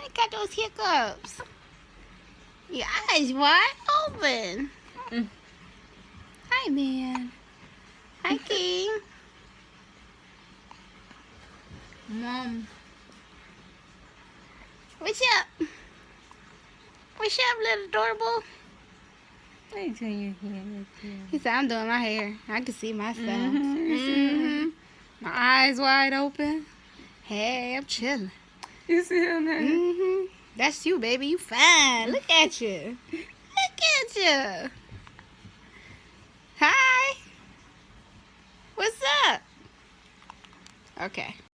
You got those hiccups. Your eyes wide open. Hi, man. Hi, King. Mom. What's up? What's up, little adorable? Let me turn your hair. He said, I'm doing my hair. I can see myself. My eyes wide open. Hey, I'm chilling. You see him now? That's you, baby. You fine. Look at you. Look at you. Hi. What's up? Okay.